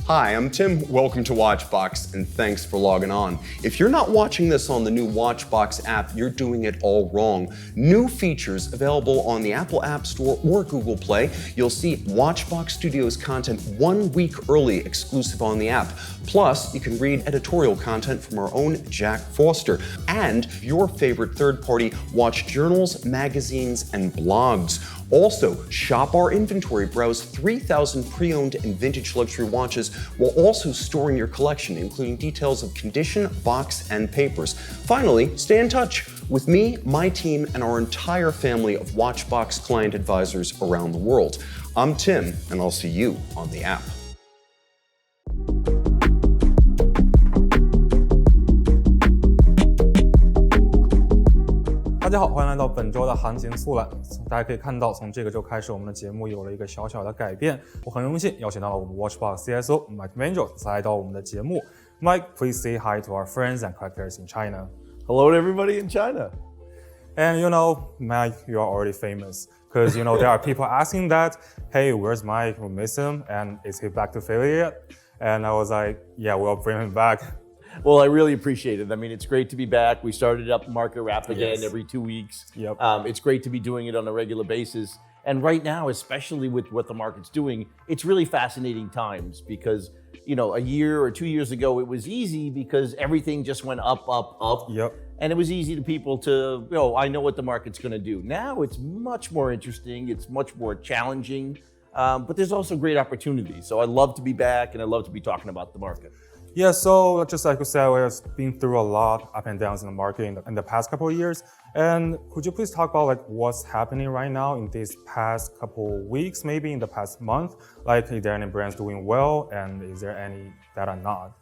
Hi, I'm Tim. Welcome to WatchBox, and thanks for logging on. If you're not watching this on the new WatchBox app, you're doing it all wrong. New features available on the Apple App Store or Google Play. You'll see WatchBox Studios content 1 week early, exclusive on the app. Plus, you can read editorial content from our own Jack Foster and your favorite third-party watch journals, magazines, and blogs. Also, shop our inventory, browse 3,000 pre-owned and vintage luxury watches while also storing your collection, including details of condition, box, and papers. Finally, stay in touch with me, my team, and our entire family of WatchBox client advisors around the world. I'm Tim, and I'll see you on the app. 大家好，欢迎来到本周的行情速览。大家可以看到，从这个周开始，我们的节目有了一个小小的改变。我很荣幸邀请到了我们 WatchBox CSO Mike Manjos 来到我们的节目。Mike, please say hi to our friends and collectors in China. Hello to everybody in China. And Mike, you are already famous because there are people asking that, hey, where's Mike? We miss him, and is he back to Philly yet? And I was like, yeah, we'll bring him back. Well, I really appreciate it. I mean, it's great to be back. We started up Market Wrap again every 2 weeks. Yep. It's great to be doing it on a regular basis. And right now, especially with what the market's doing, it's really fascinating times because, a year or 2 years ago, it was easy because everything just went up, up, up. Yep. And it was easy to people to, I know what the market's going to do. Now it's much more interesting. It's much more challenging. But there's also great opportunities. So I love to be back and I love to be talking about the market. Yeah, so just like you said, we've been through a lot up and downs in the market in the past couple of years. And could you please talk about what's happening right now in these past couple weeks, maybe in the past month? Is there any brands doing well, and is there any that are not?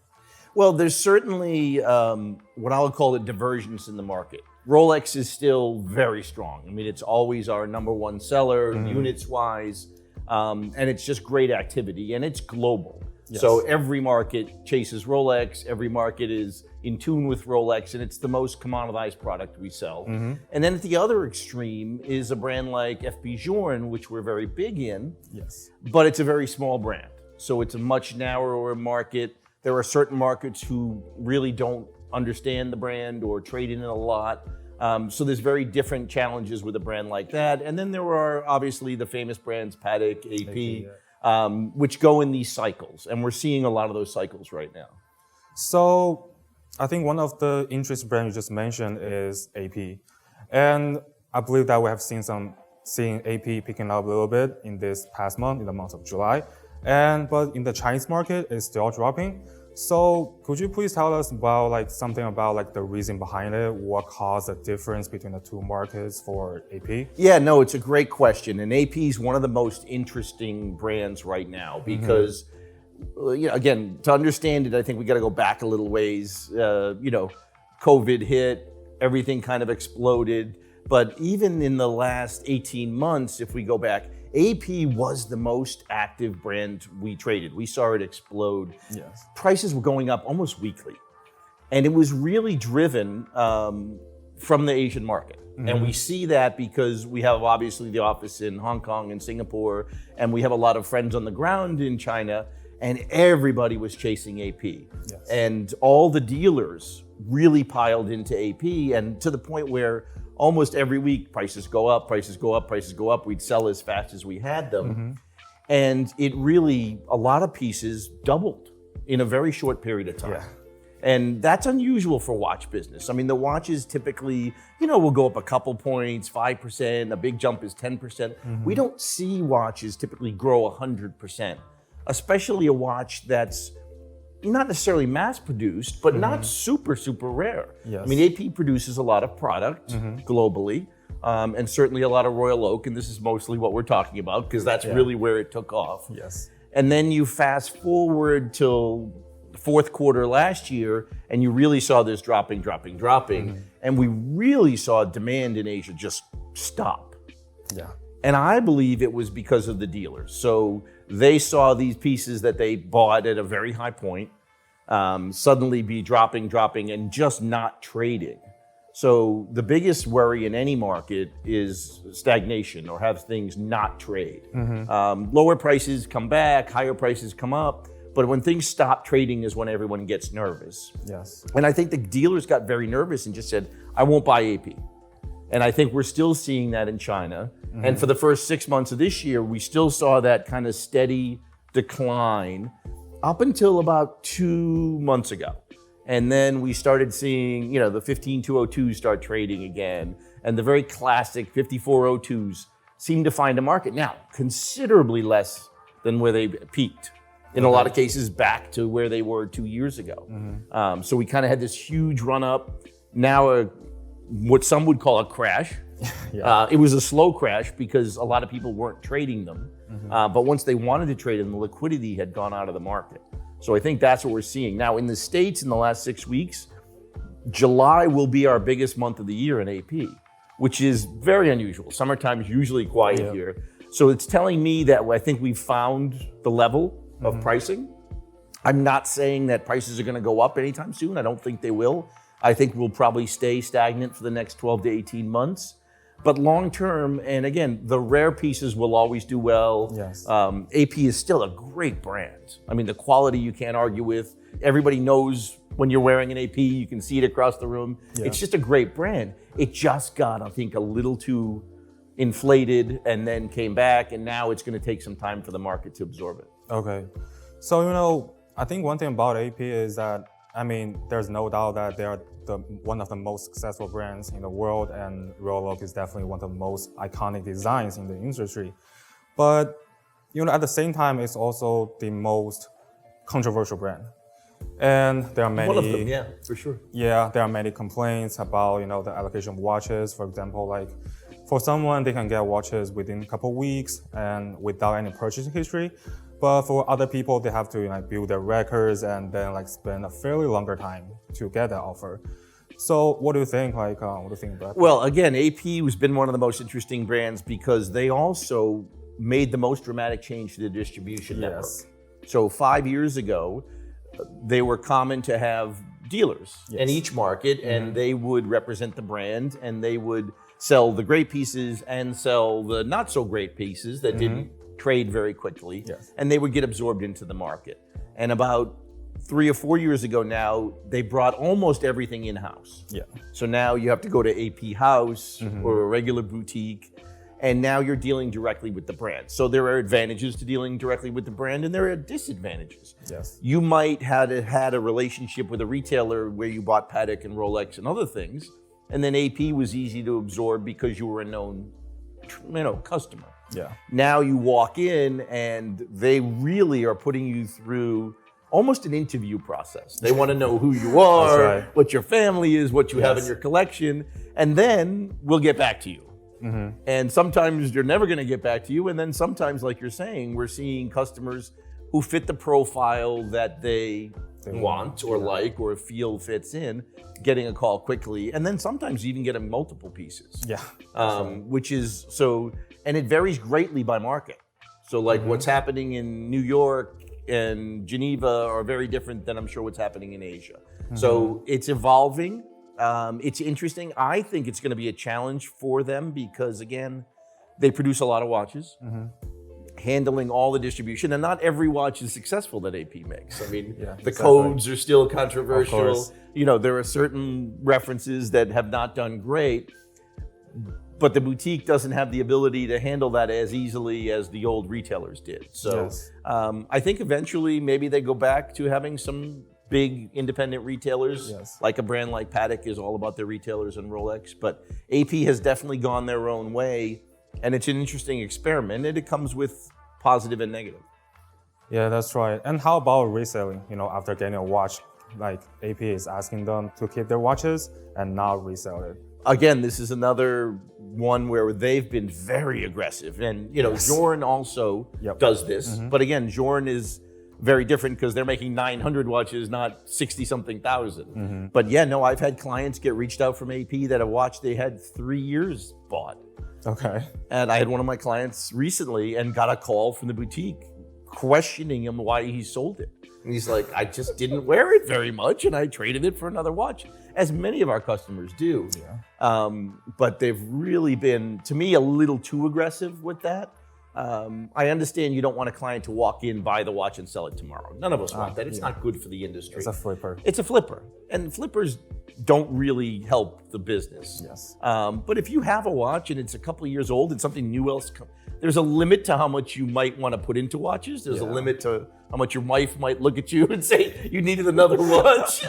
Well, there's certainly what I would call a divergence in the market. Rolex is still very strong. I mean, it's always our number one seller, units-wise, and it's just great activity, and it's global. Yes. So every market chases Rolex, every market is in tune with Rolex, and it's the most commoditized product we sell. And then at the other extreme is a brand like FP Journe, which we're very big in, but it's a very small brand. So it's a much narrower market. There are certain markets who really don't understand the brand or trade in it a lot. So there's very different challenges with a brand like that. And then there are obviously the famous brands, Patek, AP, which go in these cycles. And we're seeing a lot of those cycles right now. So I think one of the interest brands you just mentioned is AP. And I believe that we have seen AP picking up a little bit in this past month, in the month of July. But in the Chinese market, it's still dropping. So could you please tell us about something about the reason behind it? What caused the difference between the two markets for AP? Yeah, no, it's a great question. And AP is one of the most interesting brands right now because, again, to understand it, I think we got to go back a little ways. COVID hit, everything kind of exploded. But even in the last 18 months, if we go back, AP was the most active brand we traded. We saw it explode. Yes. Prices were going up almost weekly. And it was really driven from the Asian market. And we see that because we have obviously the office in Hong Kong and Singapore, and we have a lot of friends on the ground in China, and everybody was chasing AP. Yes. And all the dealers really piled into AP, and to the point where almost every week, prices go up, prices go up, prices go up. We'd sell as fast as we had them. And it really, a lot of pieces doubled in a very short period of time. Yeah. And that's unusual for watch business. I mean, the watches typically, will go up a couple points, 5%, a big jump is 10%. We don't see watches typically grow 100%, especially a watch that's not necessarily mass produced, but not super, super rare. Yes. I mean, AP produces a lot of product globally, and certainly a lot of Royal Oak, and this is mostly what we're talking about because that's really where it took off. Yes. And then you fast forward till fourth quarter last year, and you really saw this dropping. And we really saw demand in Asia just stop. Yeah. And I believe it was because of the dealers. So they saw these pieces that they bought at a very high point suddenly be dropping, and just not trading. So the biggest worry in any market is stagnation or have things not trade. Lower prices come back, higher prices come up, But when things stop trading is when everyone gets nervous. Yes. And I think the dealers got very nervous and just said, I won't buy AP. And I think we're still seeing that in China. And for the first 6 months of this year, we still saw that kind of steady decline up until about 2 months ago. And then we started seeing, the 15202s start trading again. And the very classic 5402s seem to find a market now, considerably less than where they peaked. In a lot of cases, back to where they were 2 years ago. So we kind of had this huge run up. Now, what some would call a crash. It was a slow crash because a lot of people weren't trading them. But once they wanted to trade them, the liquidity had gone out of the market. So I think that's what we're seeing. Now, in the States, in the last 6 weeks, July will be our biggest month of the year in AP, which is very unusual. Summertime is usually quiet here. So it's telling me that I think we've found the level of pricing. I'm not saying that prices are going to go up anytime soon. I don't think they will. I think we'll probably stay stagnant for the next 12 to 18 months. But long term, and again, the rare pieces will always do well. Yes. AP is still a great brand. I mean, the quality you can't argue with. Everybody knows when you're wearing an AP, you can see it across the room. Yeah. It's just a great brand. It just got, I think, a little too inflated and then came back, and now it's going to take some time for the market to absorb it. Okay. So, I think one thing about AP is that, there's no doubt that they are one of the most successful brands in the world, and Rolex is definitely one of the most iconic designs in the industry. But, at the same time, it's also the most controversial brand. And there are many— One of them, yeah, for sure. Yeah, there are many complaints about, the allocation of watches. For example, like for someone, they can get watches within a couple of weeks and without any purchasing history. But for other people, they have to build their records and then spend a fairly longer time to get that offer. So what do you think? What do you think about that? Well, again, AP has been one of the most interesting brands because they also made the most dramatic change to the distribution network. So 5 years ago, they were common to have dealers in each market, and they would represent the brand, and they would sell the great pieces and sell the not so great pieces that didn't trade very quickly, and they would get absorbed into the market. And about 3 or 4 years ago now, they brought almost everything in-house. So now you have to go to AP House or a regular boutique, and now you're dealing directly with the brand. So there are advantages to dealing directly with the brand, and there are disadvantages. You might have had a relationship with a retailer where you bought Patek and Rolex and other things, and then AP was easy to absorb because you were a known customer. Now you walk in and they really are putting you through almost an interview process. They want to know who you are, what your family is, what you have in your collection, and then we'll get back to you. And sometimes they're never going to get back to you. And then sometimes, like you're saying, we're seeing customers who fit the profile that they want or like or feel fits in, getting a call quickly. And then sometimes even getting multiple pieces. Which is so, and it varies greatly by market. So what's happening in New York and Geneva are very different than I'm sure what's happening in Asia. So it's evolving. It's interesting. I think it's going to be a challenge for them because, again, they produce a lot of watches, handling all the distribution, and not every watch is successful that AP makes. The codes are still controversial. There are certain references that have not done great, but the boutique doesn't have the ability to handle that as easily as the old retailers did. So I think eventually maybe they go back to having some big independent retailers, like a brand like Patek is all about their retailers and Rolex, but AP has definitely gone their own way, and it's an interesting experiment, and it comes with positive and negative. Yeah, that's right. And how about reselling? After getting a watch, AP is asking them to keep their watches and not resell it. Again, this is another one where they've been very aggressive, and Journe also does this, but again, Journe is very different because they're making 900 watches, not 60-something thousand. But I've had clients get reached out from AP that a watch they had 3 years bought. And I had one of my clients recently and got a call from the boutique questioning him why he sold it. And he's like, I just didn't wear it very much and I traded it for another watch, as many of our customers do. But they've really been, to me, a little too aggressive with that. I understand you don't want a client to walk in, buy the watch, and sell it tomorrow. None of us want that. It's not good for the industry. It's a flipper. It's a flipper. And flippers don't really help the business. Yes. But if you have a watch and it's a couple of years old and something new else comes, there's a limit to how much you might want to put into watches. There's a limit to how much your wife might look at you and say, you needed another watch.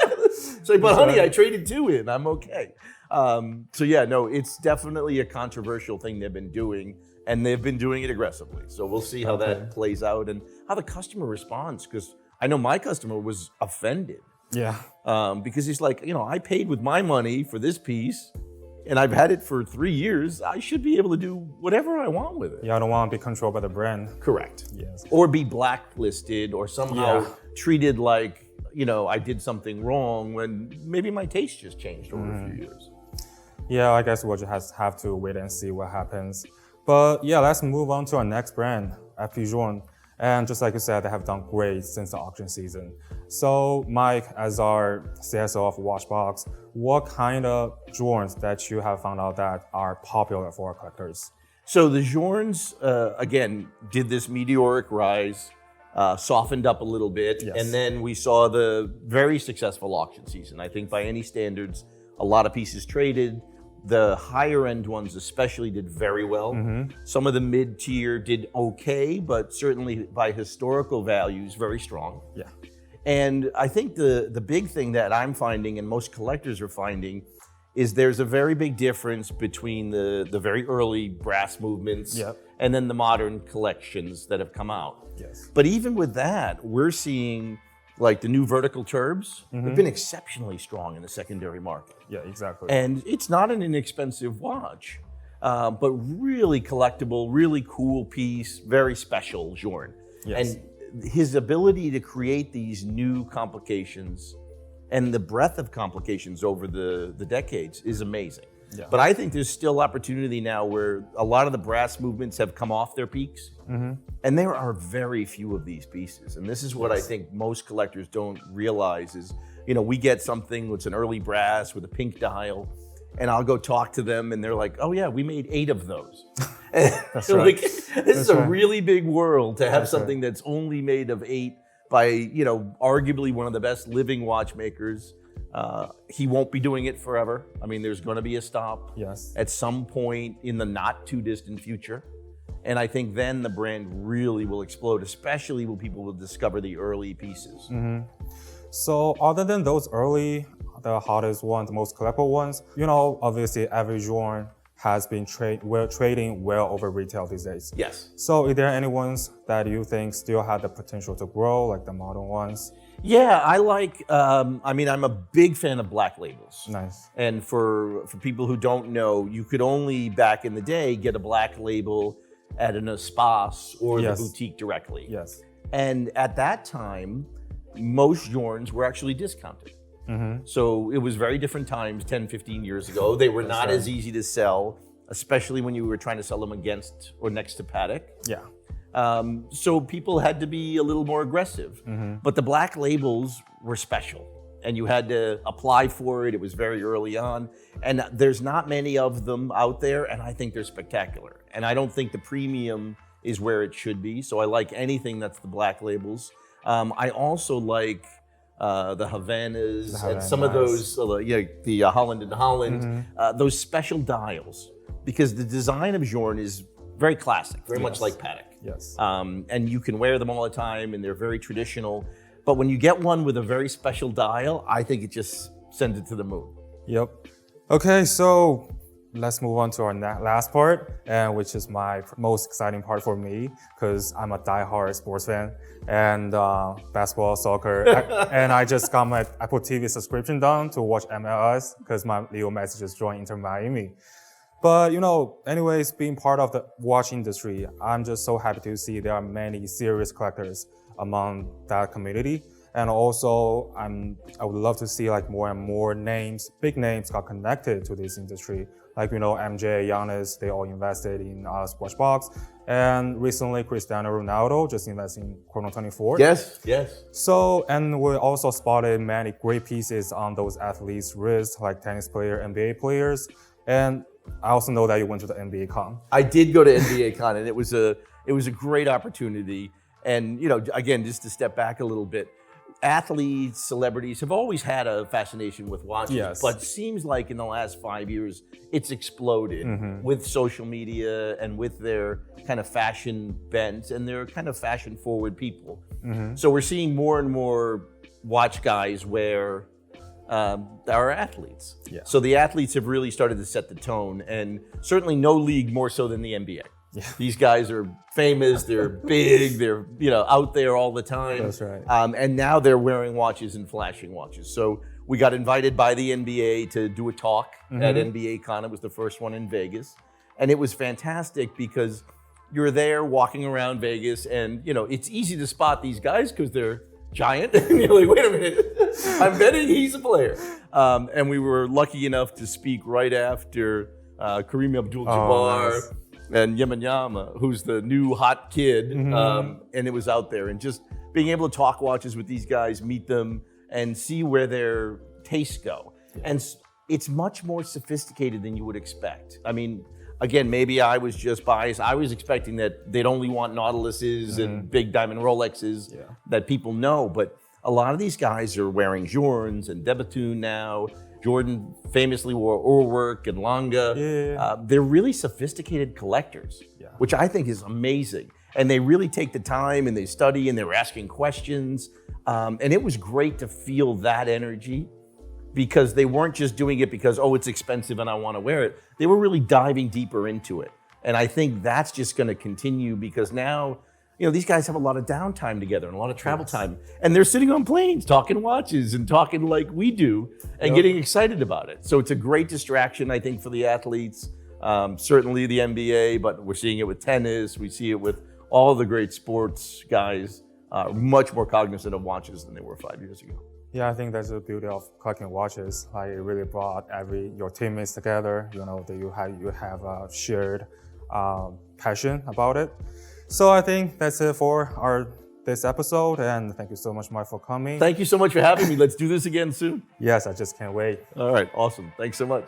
Say, but honey, I traded 2 in, I'm okay. So yeah, no, it's definitely a controversial thing they've been doing, and they've been doing it aggressively. So we'll see how that plays out and how the customer responds, because I know my customer was offended. Yeah. Because he's like, I paid with my money for this piece, and I've had it for 3 years. I should be able to do whatever I want with it. Yeah, I don't want to be controlled by the brand. Correct. Yes. Or be blacklisted or somehow treated like, I did something wrong when maybe my taste just changed over a few years. Yeah, I guess we'll just have to wait and see what happens. But yeah, let's move on to our next brand, Journe. And just like you said, they have done great since the auction season. So Mike, as our CSO of WatchBox, what kind of Journes that you have found out that are popular for our collectors? So the Journes, again, did this meteoric rise, softened up a little bit, and then we saw the very successful auction season. I think by any standards, a lot of pieces traded. The higher end ones especially did very well. Some of the mid-tier did okay, but certainly by historical values, very strong. Yeah. And I think the big thing that I'm finding and most collectors are finding is there's a very big difference between the very early brass movements and then the modern collections that have come out. Yes. But even with that, we're seeing like the new vertical turbs have been exceptionally strong in the secondary market. Yeah, exactly. And it's not an inexpensive watch, but really collectible, really cool piece, very special Journe. Yes. And his ability to create these new complications and the breadth of complications over the decades is amazing. Yeah. But I think there's still opportunity now where a lot of the brass movements have come off their peaks. And there are very few of these pieces. And this is what I think most collectors don't realize is, we get something that's an early brass with a pink dial, and I'll go talk to them and they're like, oh yeah, we made 8 of those. That's right. This is a really big world to have something that's only made of 8 by, arguably one of the best living watchmakers. He won't be doing it forever. I mean, there's going to be a stop at some point in the not too distant future. And I think then the brand really will explode, especially when people will discover the early pieces. So other than those early, the hottest ones, the most collectible ones, obviously every Journe has been trading well over retail these days. Yes. So are there any ones that you think still have the potential to grow, like the modern ones? Yeah, I like, I'm a big fan of black labels. Nice. And for people who don't know, you could only back in the day get a black label at an Espace or the boutique directly. Yes. And at that time, most Journes were actually discounted. So it was very different times 10, 15 years ago. They were not as easy to sell, especially when you were trying to sell them against or next to Patek. Yeah. So people had to be a little more aggressive. But the black labels were special, and you had to apply for it. It was very early on. And there's not many of them out there, and I think they're spectacular. And I don't think the premium is where it should be. So I like anything that's the black labels. I also like the Havanas and some of those, the Holland and Holland, those special dials, because the design of Journe is very classic, very much like Patek. Yes. And you can wear them all the time, and they're very traditional. But when you get one with a very special dial, I think it just sends it to the moon. Yep. Okay, so let's move on to our last part, which is my most exciting part for me, because I'm a diehard sports fan and basketball, soccer, and I just got my Apple TV subscription done to watch MLS because my Leo Messi just joined Inter Miami. But anyways, being part of the watch industry, I'm just so happy to see there are many serious collectors among that community. And also, I would love to see like more and more names, big names got connected to this industry. Like, MJ, Giannis, they all invested in us WatchBox. And recently, Cristiano Ronaldo just invested in Chrono 24. Yes. So, and we also spotted many great pieces on those athletes' wrists, like tennis player, NBA players. And I also know that you went to the NBA Con. I did go to NBA Con, and it was It was a great opportunity. And, you know, again, just to step back a little bit, athletes, celebrities have always had a fascination with watches, Yes. but seems like in the last 5 years, it's exploded with social media and with their kind of fashion bent, and they're kind of fashion forward people. So we're seeing more and more watch guys wear our athletes. Yeah. So the athletes have really started to set the tone, and certainly no league more so than the NBA. Yeah. These guys are famous, they're big, they're out there all the time. That's right. And now they're wearing watches and flashing watches. So we got invited by the NBA to do a talk at NBA Con. It was the first one in Vegas. And it was fantastic because you're there walking around Vegas, and it's easy to spot these guys because they're giant. And you're like, wait a minute, I'm betting he's a player. And we were lucky enough to speak right after Kareem Abdul-Jabbar. Nice. And Yama, who's the new hot kid, and it was out there. And just being able to talk watches with these guys, meet them, and see where their tastes go. And it's much more sophisticated than you would expect. I mean, again, maybe I was just biased. I was expecting that they'd only want Nautiluses and big diamond Rolexes that people know. But a lot of these guys are wearing Journes and Debutune now. Jordan famously wore Urwerk and Lange. They're really sophisticated collectors, which I think is amazing. And they really take the time and they study and they're asking questions. And it was great to feel that energy because they weren't just doing it because, oh, it's expensive and I want to wear it. They were really diving deeper into it. And I think that's just going to continue because now, these guys have a lot of downtime together and a lot of travel time. And they're sitting on planes talking watches and talking like we do and getting excited about it. So it's a great distraction, I think, for the athletes. Certainly the NBA, but we're seeing it with tennis. We see it with all the great sports guys, much more cognizant of watches than they were 5 years ago. Yeah, I think that's the beauty of collecting watches. Like it really brought your teammates together. That you have a shared passion about it. So I think that's it for this episode, and thank you so much, Mike, for coming. Thank you so much for having me. Let's do this again soon. Yes, I just can't wait. All right, awesome. Thanks so much.